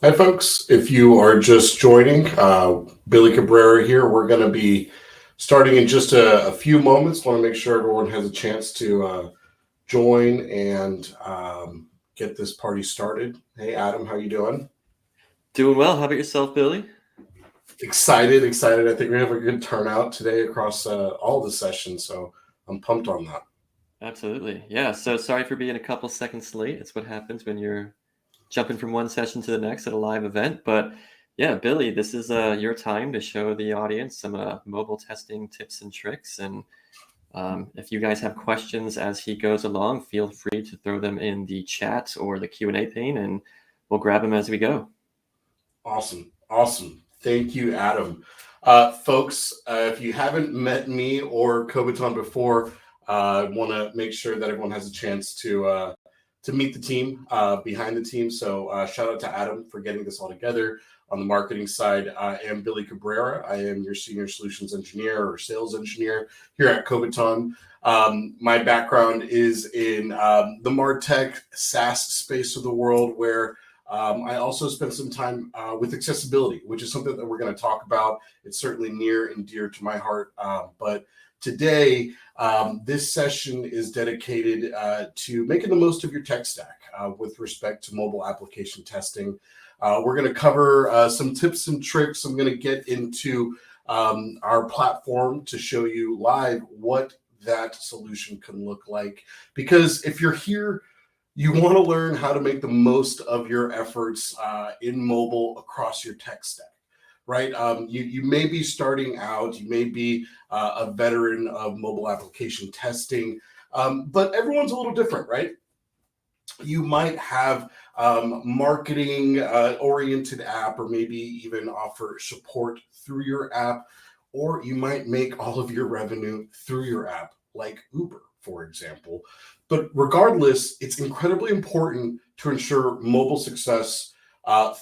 Hi, folks. If you are just joining, Billy Cabrera here. We're going to be starting in just a few moments. Want to make sure everyone has a chance to join and get this party started. Hey, Adam, how you doing? Doing well. How about yourself, Billy? Excited. I think we have a good turnout today across all the sessions, so I'm pumped on that. Absolutely. Yeah. So sorry for being a couple seconds late. It's what happens when you're jumping from one session to the next at a live event. But yeah, Billy, this is your time to show the audience some mobile testing tips and tricks. And if you guys have questions as he goes along, feel free to throw them in the chat or the Q&A pane, and we'll grab them as we go. Awesome. Thank you, Adam. Folks, if you haven't met me or Kobiton before, I want to make sure that everyone has a chance to meet the team behind the team. So shout out to Adam for getting this all together. On the marketing side, I am Billy Cabrera. I am your senior solutions engineer or sales engineer here at Kobiton. My background is in the MarTech SaaS space of the world, where I also spent some time with accessibility, which is something that we're going to talk about. It's certainly near and dear to my heart. But today, this session is dedicated to making the most of your tech stack with respect to mobile application testing. We're going to cover some tips and tricks. I'm going to get into our platform to show you live what that solution can look like. Because if you're here, you want to learn how to make the most of your efforts in mobile across your tech stack, right? You may be starting out, you may be a veteran of mobile application testing, but everyone's a little different, right? You might have marketing oriented app, or maybe even offer support through your app, or you might make all of your revenue through your app, like Uber, for example. But regardless, it's incredibly important to ensure mobile success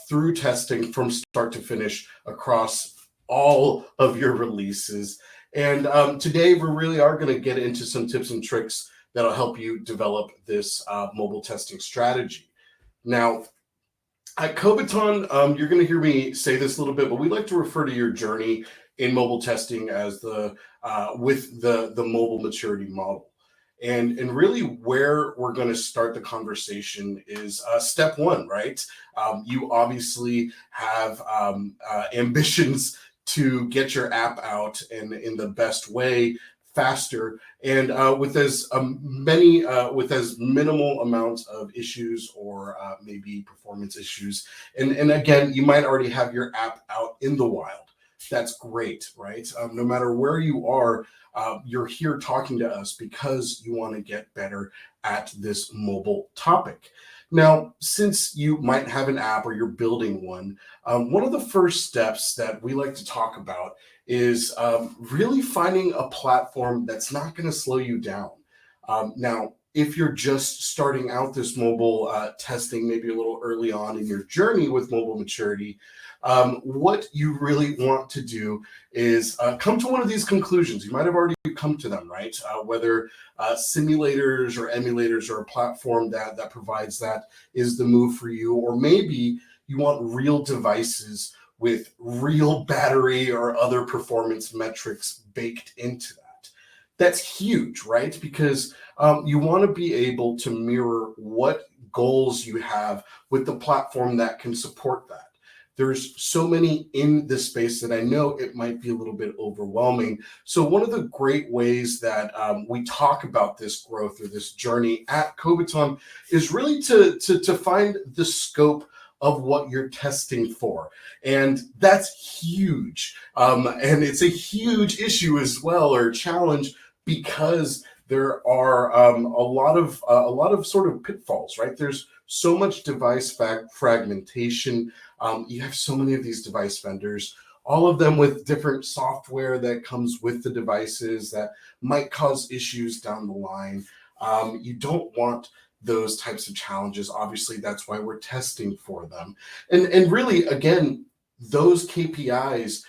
through testing from start to finish across all of your releases. And today we really are going to get into some tips and tricks that'll help you develop this mobile testing strategy. Now, at Kobiton, you're going to hear me say this a little bit, but we like to refer to your journey in mobile testing as the with the mobile maturity model. And really where we're going to start the conversation is step one, right? You obviously have ambitions to get your app out in the best way, faster, and with as minimal amounts of issues or maybe performance issues. And again, you might already have your app out in the wild. That's great, right? No matter where you are, you're here talking to us because you want to get better at this mobile topic. Now, since you might have an app or you're building one of the first steps that we like to talk about is really finding a platform that's not going to slow you down. Now, if you're just starting out this mobile testing, maybe a little early on in your journey with mobile maturity, what you really want to do is come to one of these conclusions. You might have already come to them, right? Whether simulators or emulators or a platform that provides that is the move for you, or maybe you want real devices with real battery or other performance metrics baked into that. That's huge, right? Because you want to be able to mirror what goals you have with the platform that can support that. There's so many in this space that I know it might be a little bit overwhelming. So one of the great ways that we talk about this growth or this journey at Kobiton is really to find the scope of what you're testing for. And that's huge. And it's a huge issue as well, or challenge, because there are a lot of sort of pitfalls, right? There's so much device fragmentation. You have so many of these device vendors, all of them with different software that comes with the devices that might cause issues down the line. You don't want those types of challenges. Obviously, that's why we're testing for them. And really, again, those KPIs,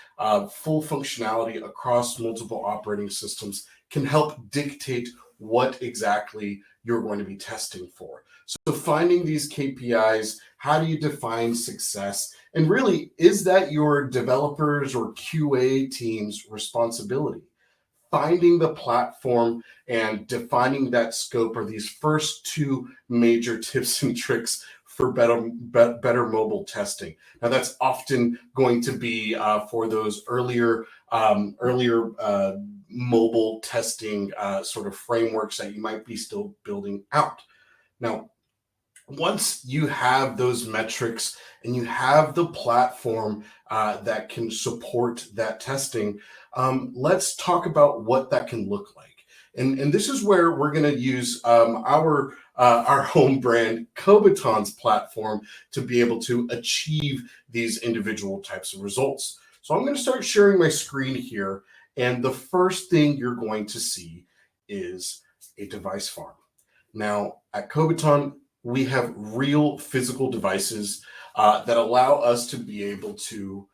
full functionality across multiple operating systems, can help dictate what exactly you're going to be testing for. So finding these KPIs, How do you define success? And really, is that your developers or QA team's responsibility? Finding the platform and defining that scope are these first two major tips and tricks for better mobile testing. Now, that's often going to be for those earlier mobile testing sort of frameworks that you might be still building out. Now, once you have those metrics and you have the platform that can support that testing, let's talk about what that can look like. And this is where we're going to use our home brand Kobiton's platform to be able to achieve these individual types of results. So I'm going to start sharing my screen here, and the first thing you're going to see is a device farm. Now, at Kobiton, we have real physical devices that allow us to be able to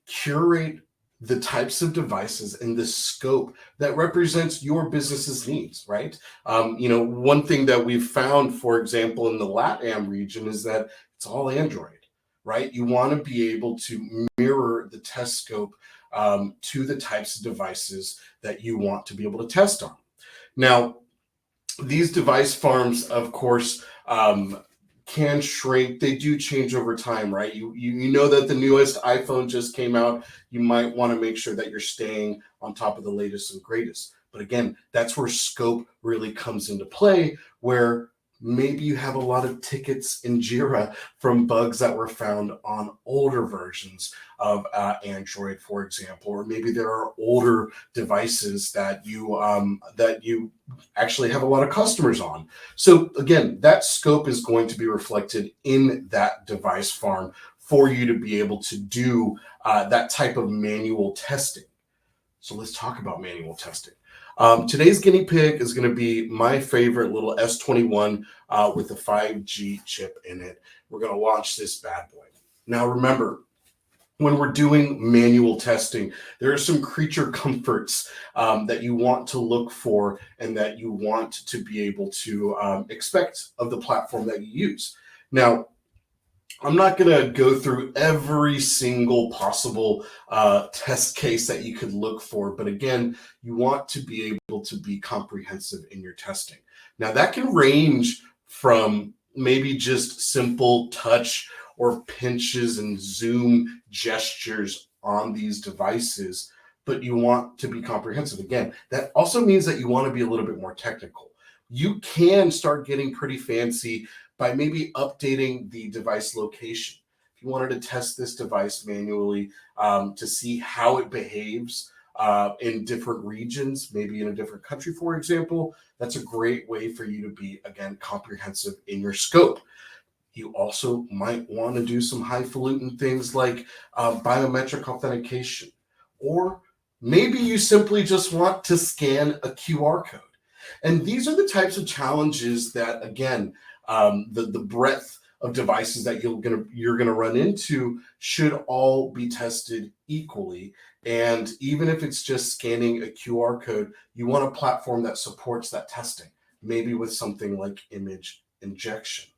curate the types of devices and the scope that represents your business's needs, right? One thing that we've found, for example, in the LATAM region is that it's all Android, right? You want to be able to mirror the test scope to the types of devices that you want to be able to test on. Now, these device farms, of course, can shrink. They do change over time, right? You know that the newest iPhone just came out. You might want to make sure that you're staying on top of the latest and greatest. But again, that's where scope really comes into play, where maybe you have a lot of tickets in Jira from bugs that were found on older versions of Android, for example, or maybe there are older devices that you actually have a lot of customers on. So again, that scope is going to be reflected in that device farm for you to be able to do that type of manual testing. So let's talk about manual testing. Today's guinea pig is going to be my favorite little S21 with a 5G chip in it. We're going to launch this bad boy. Now, remember, when we're doing manual testing, there are some creature comforts that you want to look for and that you want to be able to expect of the platform that you use. Now, I'm not going to go through every single possible test case that you could look for, but again, you want to be able to be comprehensive in your testing. Now, that can range from maybe just simple touch or pinches and zoom gestures on these devices, but you want to be comprehensive. Again, that also means that you want to be a little bit more technical. You can start getting pretty fancy by maybe updating the device location. If you wanted to test this device manually to see how it behaves in different regions, maybe in a different country, for example, that's a great way for you to be, again, comprehensive in your scope. You also might want to do some highfalutin things like biometric authentication, or maybe you simply just want to scan a QR code. And these are the types of challenges that, again, the breadth of devices that you're gonna run into should all be tested equally. And even if it's just scanning a QR code, you want a platform that supports that testing, maybe with something like image injection.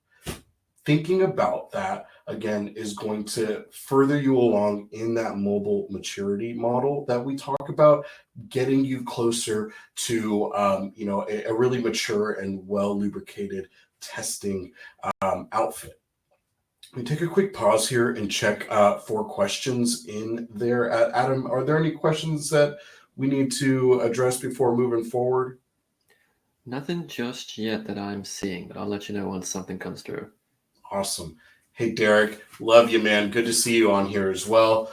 Thinking about that, again, is going to further you along in that mobile maturity model that we talk about, getting you closer to a really mature and well lubricated testing outfit. Let me take a quick pause here and check for questions in there. Adam, are there any questions that we need to address before moving forward? Nothing just yet that I'm seeing, but I'll let you know once something comes through. Awesome. Hey, Derek, love you, man. Good to see you on here as well.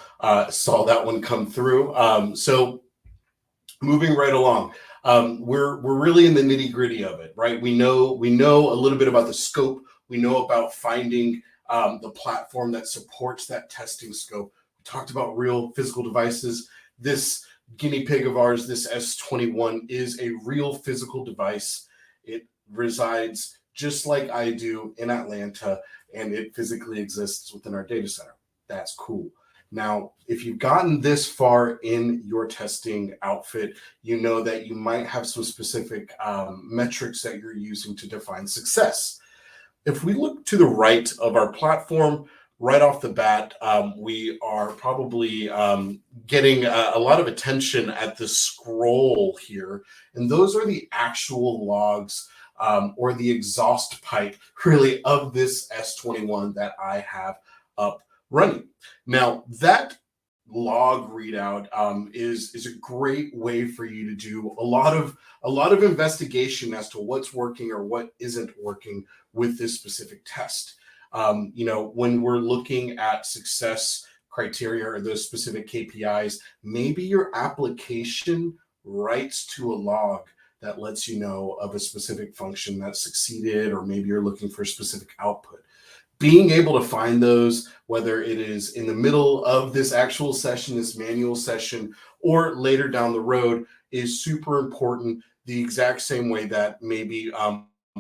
Saw that one come through. So moving right along, we're really in the nitty gritty of it, right? We know a little bit about the scope. We know about finding the platform that supports that testing scope. We talked about real physical devices. This guinea pig of ours, this S21, is a real physical device. It resides just like I do in Atlanta, and it physically exists within our data center. That's cool. Now, if you've gotten this far in your testing outfit, you know that you might have some specific metrics that you're using to define success. If we look to the right of our platform, right off the bat, we are probably getting a lot of attention at the scroll here. And those are the actual logs or the exhaust pipe, really, of this S21 that I have up running. Now, that log readout is a great way for you to do a lot of investigation as to what's working or what isn't working with this specific test. When we're looking at success criteria or those specific KPIs, maybe your application writes to a log that lets you know of a specific function that succeeded, or maybe you're looking for a specific output. Being able to find those, whether it is in the middle of this actual session, this manual session, or later down the road, is super important. The exact same way that maybe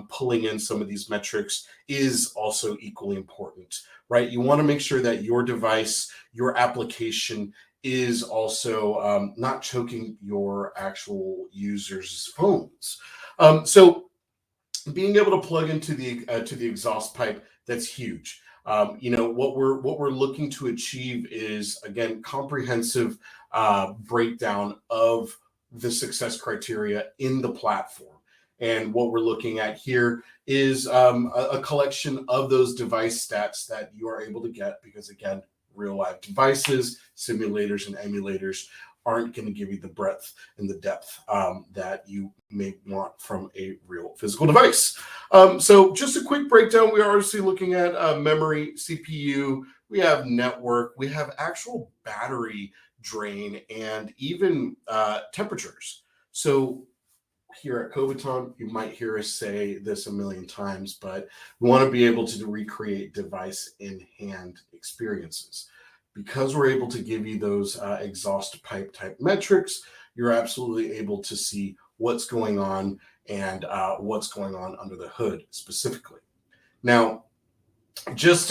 pulling in some of these metrics is also equally important, right? You want to make sure that your device, your application is also not choking your actual users' phones. So being able to plug into the exhaust pipe, that's huge. What we're looking to achieve is, again, comprehensive breakdown of the success criteria in the platform. And what we're looking at here is a collection of those device stats that you are able to get, because, again, real live devices, simulators, and emulators aren't going to give you the breadth and the depth that you may want from a real physical device. So just a quick breakdown. We are obviously looking at memory, CPU, we have network, we have actual battery drain, and even temperatures. So here at Kobiton, you might hear us say this a million times, but we want to be able to recreate device in hand experiences. Because we're able to give you those exhaust pipe type metrics, you're absolutely able to see what's going on and what's going on under the hood specifically. Now, just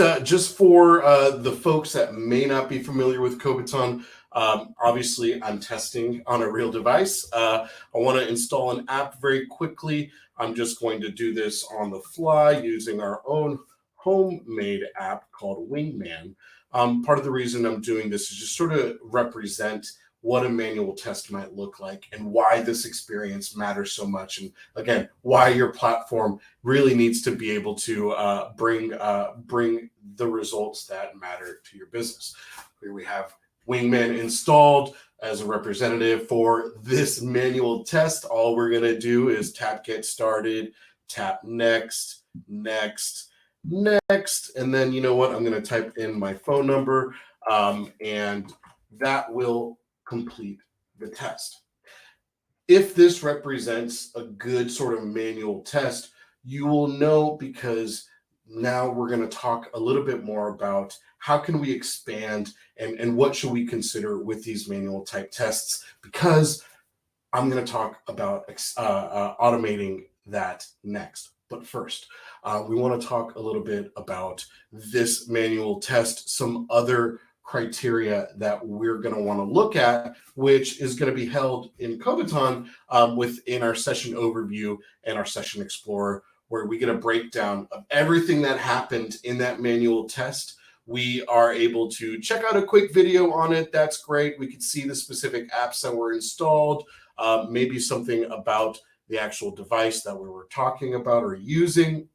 for the folks that may not be familiar with Kobiton, obviously I'm testing on a real device. I want to install an app very quickly. I'm just going to do this on the fly using our own homemade app called Wingman. Part of the reason I'm doing this is just sort of represent what a manual test might look like and why this experience matters so much. And again, why your platform really needs to be able to bring the results that matter to your business. Here we have Wingman installed as a representative for this manual test. All we're going to do is tap get started, tap next, next, next, and then you know what? I'm going to type in my phone number, and that will complete the test. If this represents a good sort of manual test, you will know, because now we're going to talk a little bit more about how can we expand and what should we consider with these manual type tests, because I'm going to talk about automating that next. But first, we want to talk a little bit about this manual test, some other criteria that we're going to want to look at, which is going to be held in Kobiton within our session overview and our session explorer, where we get a breakdown of everything that happened in that manual test. We are able to check out a quick video on it. That's great. We can see the specific apps that were installed, maybe something about the actual device that we were talking about or using.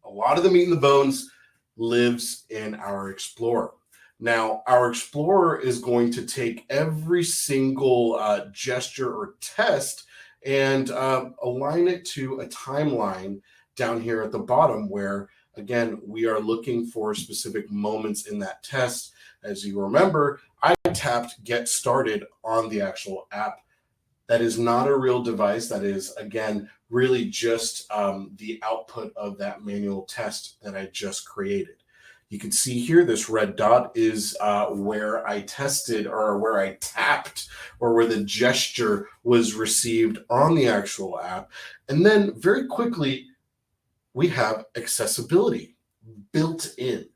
A lot of the meat and the bones lives in our Explorer. Now, our Explorer is going to take every single gesture or test and align it to a timeline down here at the bottom, where, again, we are looking for specific moments in that test. As you remember, I tapped get started on the actual app. That is not a real device. That is, again, really just the output of that manual test that I just created. You can see here, this red dot is where I tested, or where I tapped, or where the gesture was received on the actual app. And then very quickly, we have accessibility built in.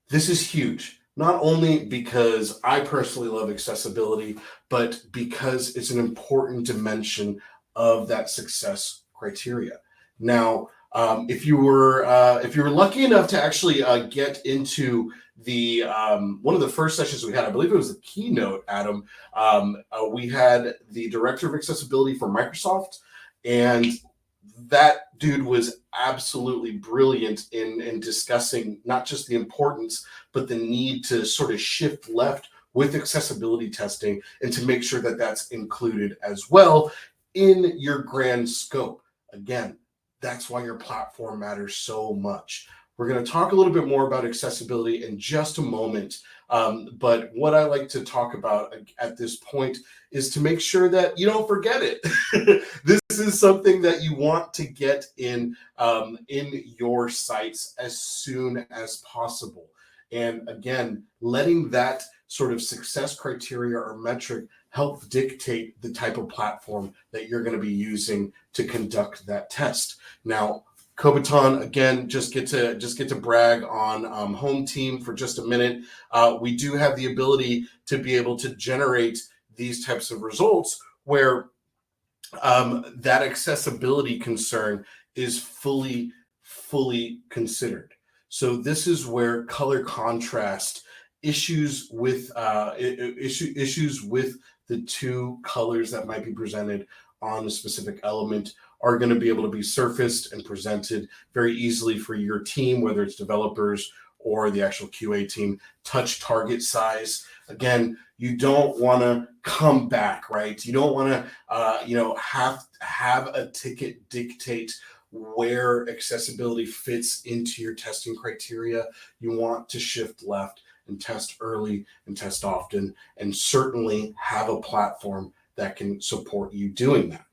This is huge, not only because I personally love accessibility, but because it's an important dimension of that success criteria. Now, If you were lucky enough to actually get into the one of the first sessions we had, I believe it was the keynote, Adam. We had the director of accessibility for Microsoft, and that dude was absolutely brilliant in discussing not just the importance, but the need to sort of shift left with accessibility testing and to make sure that that's included as well in your grand scope. Again, that's why your platform matters so much. We're going to talk a little bit more about accessibility in just a moment. But what I like to talk about at this point is to make sure that you don't forget it. This is something that you want to get in your sites as soon as possible. And again, letting that sort of success criteria or metric help dictate the type of platform that you're going to be using to conduct that test. Now, Kobiton, again, just get to brag on Home Team for just a minute. We do have the ability to be able to generate these types of results where that accessibility concern is fully considered. So this is where color contrast issues with the two colors that might be presented on a specific element are going to be able to be surfaced and presented very easily for your team, whether it's developers or the actual QA team. Touch target size. Again, you don't want to come back, right? You don't want to, have a ticket dictate where accessibility fits into your testing criteria. You want to shift left and test early and test often, and certainly have a platform that can support you doing that.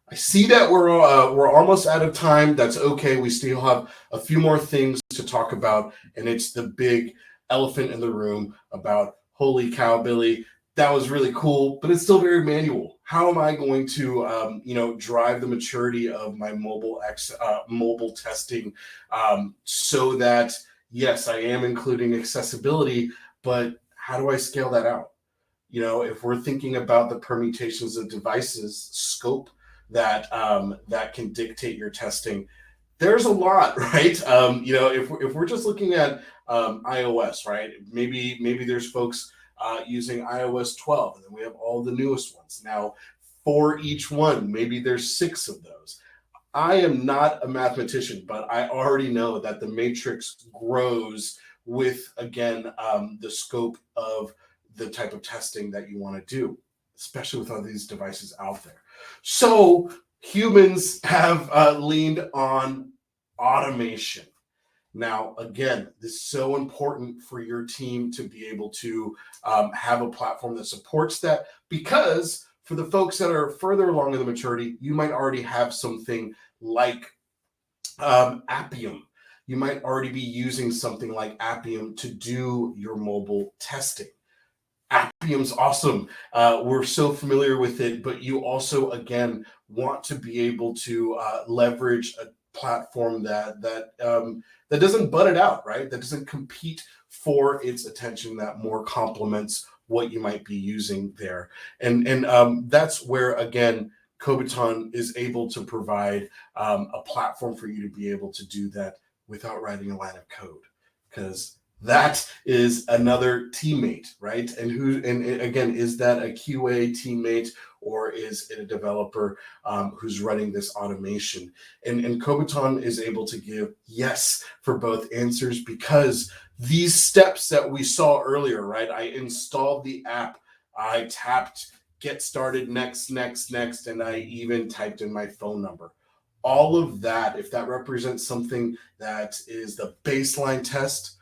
I see that we're almost out of time. That's okay. We still have a few more things to talk about, and it's the big elephant in the room about, holy cow, Billy, that was really cool, but it's still very manual. How am I going to, drive the maturity of my mobile testing so that, yes, I am including accessibility, but how do I scale that out? If we're thinking about the permutations of devices, scope that can dictate your testing, there's a lot, right? If we're just looking at iOS, right? Maybe there's folks using iOS 12, and then we have all the newest ones. Now, for each one, maybe there's 6 of those. I am not a mathematician, but I already know that the matrix grows with, again, the scope of the type of testing that you want to do, especially with all these devices out there. So humans have leaned on automation. Now, again, this is so important for your team to be able to have a platform that supports that, because for the folks that are further along in the maturity, you might already have something like Appium. You might already be using something like Appium to do your mobile testing. Appium's awesome. We're so familiar with it, but you also, again, want to be able to leverage a platform that doesn't butt it out, right? That doesn't compete for its attention, that more complements what you might be using there. And that's where, again, Kobiton is able to provide a platform for you to be able to do that without writing a line of code, because that is another teammate, right? And again, is that a QA teammate, or is it a developer who's running this automation? And Kobiton is able to give yes for both answers, because these steps that we saw earlier, right? I installed the app, I tapped get started, next, and I even typed in my phone number. All of that, if that represents something that is the baseline test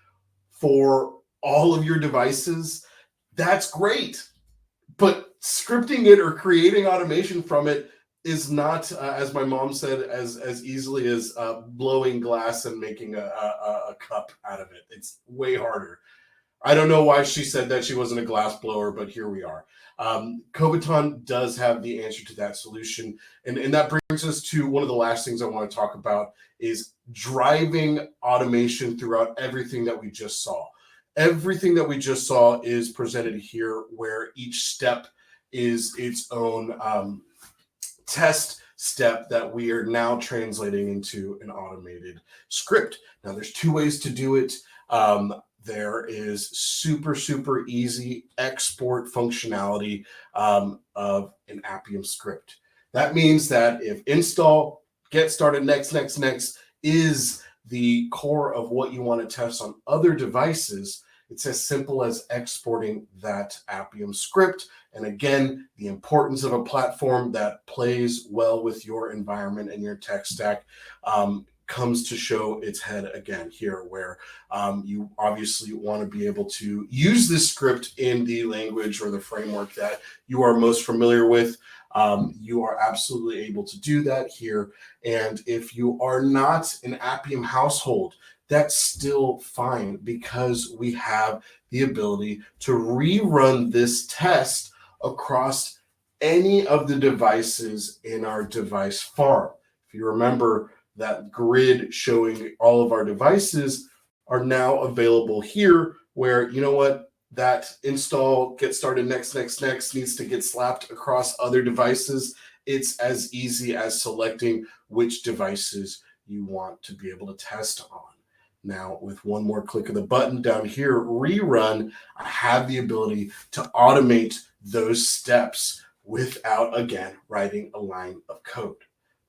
for all of your devices, that's great. But scripting it or creating automation from it is not, as my mom said, as easily as blowing glass and making a cup out of it. It's way harder. I don't know why she said that. She wasn't a glass blower, but here we are. Kobiton does have the answer to that solution. And that brings us to one of the last things I want to talk about, is driving automation throughout everything that we just saw. Everything that we just saw is presented here, where each step is its own test step that we are now translating into an automated script. Now, there's two ways to do it. There is super easy export functionality of an Appium script. That means that if install, get started, next is the core of what you want to test on other devices, it's as simple as exporting that Appium script. And again, the importance of a platform that plays well with your environment and your tech stack comes to show its head again here, where you obviously want to be able to use this script in the language or the framework that you are most familiar with. You are absolutely able to do that here. And if you are not an Appium household, that's still fine, because we have the ability to rerun this test across any of the devices in our device farm. If you remember, that grid showing all of our devices are now available here, where, you know what, that install, get started, next needs to get slapped across other devices. It's as easy as selecting which devices you want to be able to test on. Now, with one more click of the button down here, rerun, I have the ability to automate those steps without, again, writing a line of code.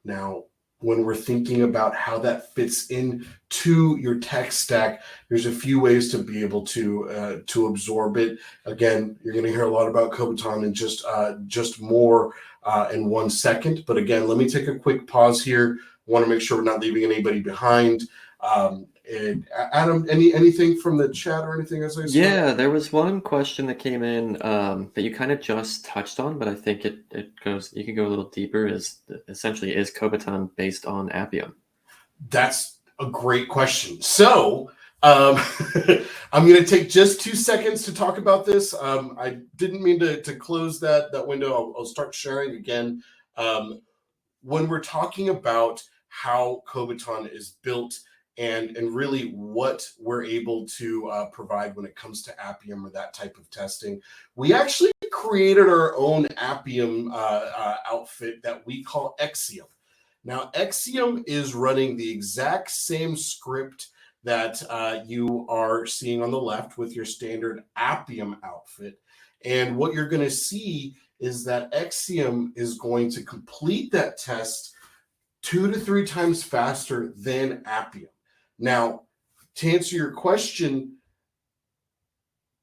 Now, when we're thinking about how that fits into your tech stack, there's a few ways to be able to absorb it. Again, you're going to hear a lot about Kobiton in just more in 1 second. But again, let me take a quick pause here. I want to make sure we're not leaving anybody behind. And Adam, anything from the chat or anything as I saw? Yeah, there was one question that came in that you kind of just touched on, but I think it goes, you can go a little deeper. Essentially, is Kobiton based on Appium? That's a great question. So I'm going to take just 2 seconds to talk about this. I didn't mean to close that window. I'll start sharing again. When we're talking about how Kobiton is built, and really what we're able to provide when it comes to Appium or that type of testing, we actually created our own Appium outfit that we call Exium. Now, Exium is running the exact same script that you are seeing on the left with your standard Appium outfit. And what you're going to see is that Exium is going to complete that test 2 to 3 times faster than Appium. Now, to answer your question,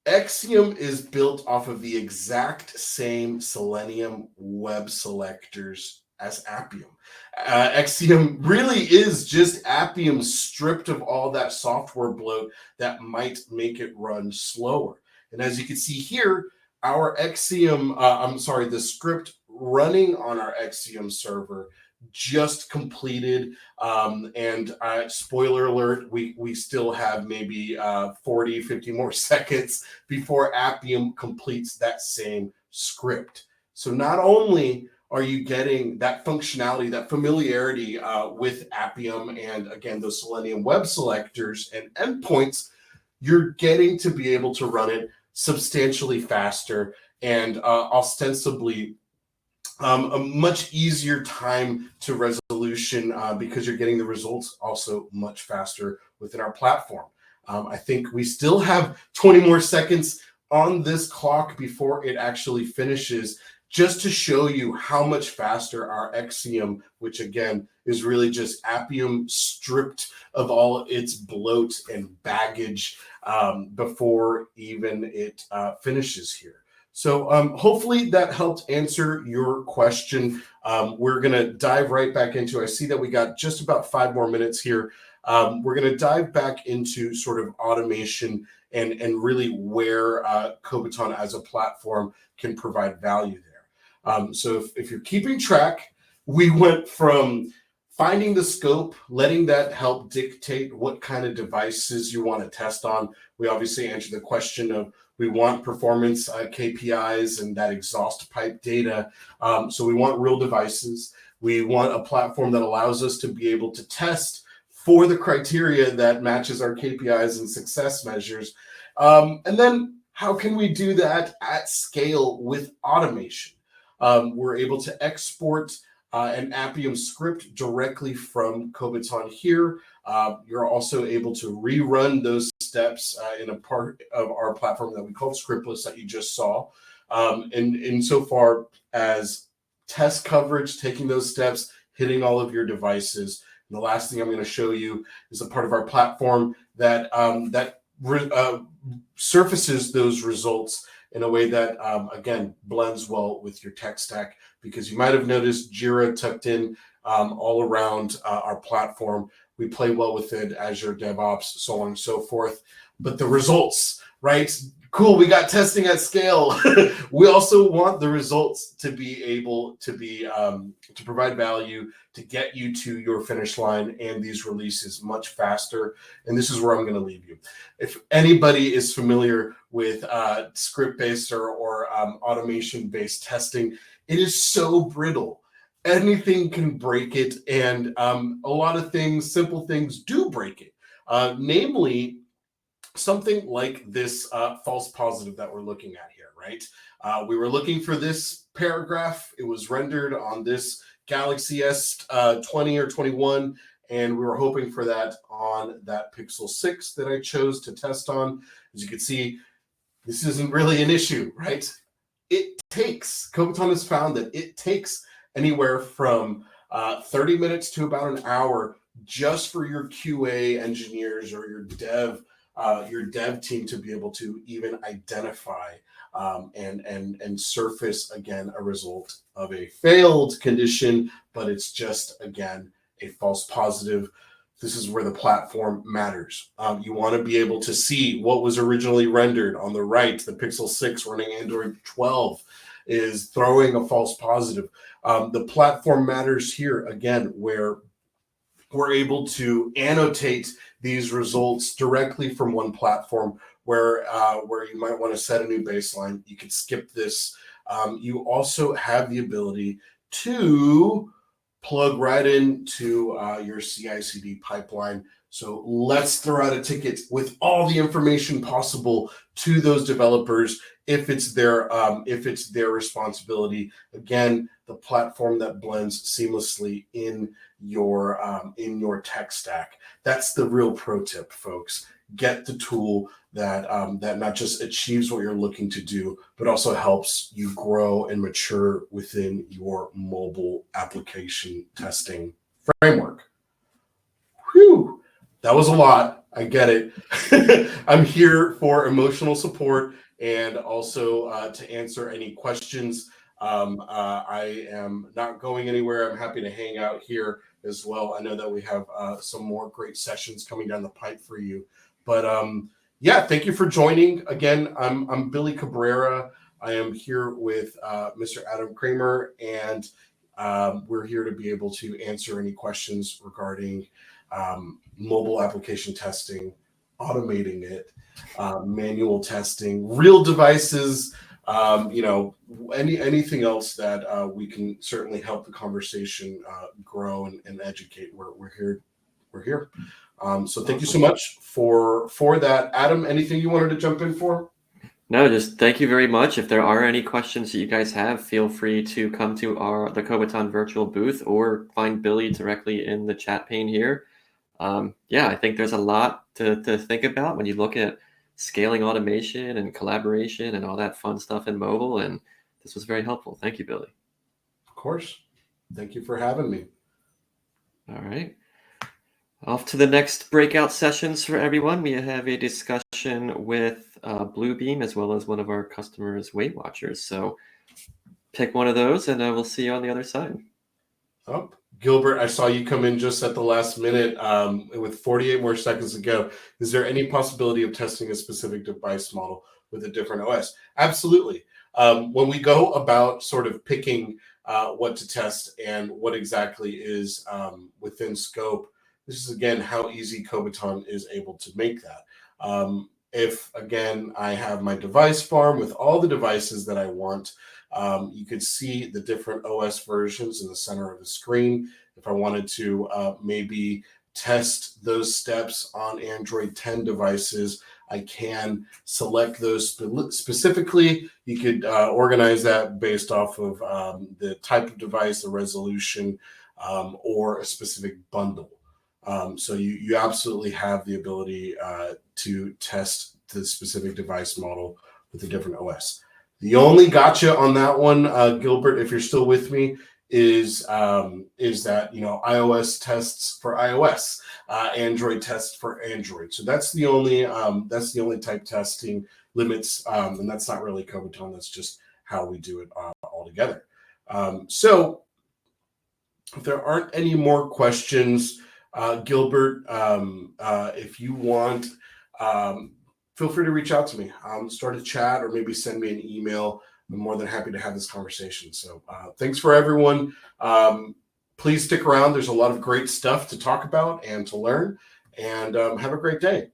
Exium is built off of the exact same Selenium web selectors as Appium. Exium really is just Appium stripped of all that software bloat that might make it run slower. And as you can see here, our Exium, the script running on our Exium server just completed, and spoiler alert, we still have maybe 40-50 more seconds before Appium completes that same script. So not only are you getting that functionality, that familiarity with Appium and, again, those Selenium web selectors and endpoints, you're getting to be able to run it substantially faster and ostensibly a much easier time to resolution because you're getting the results also much faster within our platform. I think we still have 20 more seconds on this clock before it actually finishes, just to show you how much faster our Exium, which again is really just Appium stripped of all its bloat and baggage before even it finishes here. So hopefully that helped answer your question. We're going to dive right back into, I see that we got just about 5 more minutes here. We're going to dive back into sort of automation and really where Kobiton as a platform can provide value there. So if you're keeping track, we went from finding the scope, letting that help dictate what kind of devices you want to test on. We obviously answered the question of, we want performance KPIs and that exhaust pipe data. So we want real devices. We want a platform that allows us to be able to test for the criteria that matches our KPIs and success measures. And then how can we do that at scale with automation? We're able to export an Appium script directly from Kobiton here. You're also able to rerun those steps in a part of our platform that we call scriptless that you just saw. And insofar as test coverage, taking those steps, hitting all of your devices. And the last thing I'm going to show you is a part of our platform that surfaces those results in a way that, again, blends well with your tech stack, because you might have noticed Jira tucked in all around our platform. We play well with it, Azure DevOps, so on and so forth. But the results, right? Cool, we got testing at scale. We also want the results to be able to be to provide value, to get you to your finish line and these releases much faster. And this is where I'm going to leave you. If anybody is familiar with script-based or automation-based testing, it is so brittle. Anything can break it, and a lot of things, simple things, do break it. Namely, something like this false positive that we're looking at here, right? We were looking for this paragraph. It was rendered on this Galaxy S20 or 21, and we were hoping for that on that Pixel 6 that I chose to test on. As you can see, this isn't really an issue, right? Kobiton has found that it takes anywhere from 30 minutes to about an hour just for your QA engineers or your dev team to be able to even identify and surface, again, a result of a failed condition, but it's just, again, a false positive. This is where the platform matters. You want to be able to see what was originally rendered on the right. The Pixel 6 running Android 12 is throwing a false positive. The platform matters here, again, where we're able to annotate these results directly from one platform, where you might want to set a new baseline. You can skip this. You also have the ability to plug right into your CI/CD pipeline. So let's throw out a ticket with all the information possible to those developers if it's their responsibility. Again, the platform that blends seamlessly in your tech stack. That's the real pro tip, folks. Get the tool that not just achieves what you're looking to do, but also helps you grow and mature within your mobile application testing framework. Whew, that was a lot. I get it. I'm here for emotional support and also to answer any questions. I am not going anywhere. I'm happy to hang out here as well. I know that we have some more great sessions coming down the pipe for you. But yeah, thank you for joining. Again, I'm Billy Cabrera. I am here with Mr. Adam Kramer, and we're here to be able to answer any questions regarding mobile application testing, automating it, manual testing, real devices, anything else that we can certainly help the conversation grow and educate. We're here. So thank you so much for that. Adam, anything you wanted to jump in for? No, just thank you very much. If there are any questions that you guys have, feel free to come to the Kobiton virtual booth or find Billy directly in the chat pane here. Yeah, I think there's a lot to think about when you look at scaling automation and collaboration and all that fun stuff in mobile. And this was very helpful. Thank you, Billy. Of course. Thank you for having me. All right. Off to the next breakout sessions for everyone. We have a discussion with Bluebeam as well as one of our customers, Weight Watchers. So pick one of those and we'll see you on the other side. Oh, Gilbert, I saw you come in just at the last minute with 48 more seconds to go. Is there any possibility of testing a specific device model with a different OS? Absolutely. When we go about sort of picking what to test and what exactly is within scope, this is, again, how easy Kobiton is able to make that. If, again, I have my device farm with all the devices that I want, you could see the different OS versions in the center of the screen. If I wanted to maybe test those steps on Android 10 devices, I can select those specifically. You could organize that based off of the type of device, the resolution, or a specific bundle. So you absolutely have the ability to test the specific device model with a different OS. The only gotcha on that one, Gilbert, if you're still with me, is that iOS tests for iOS, Android tests for Android. So that's the only type testing limits, and that's not really Kobiton. That's just how we do it altogether. So if there aren't any more questions, Gilbert, if you want, feel free to reach out to me. Start a chat or maybe send me an email. I'm more than happy to have this conversation. So thanks for everyone. Please stick around. There's a lot of great stuff to talk about and to learn. And have a great day.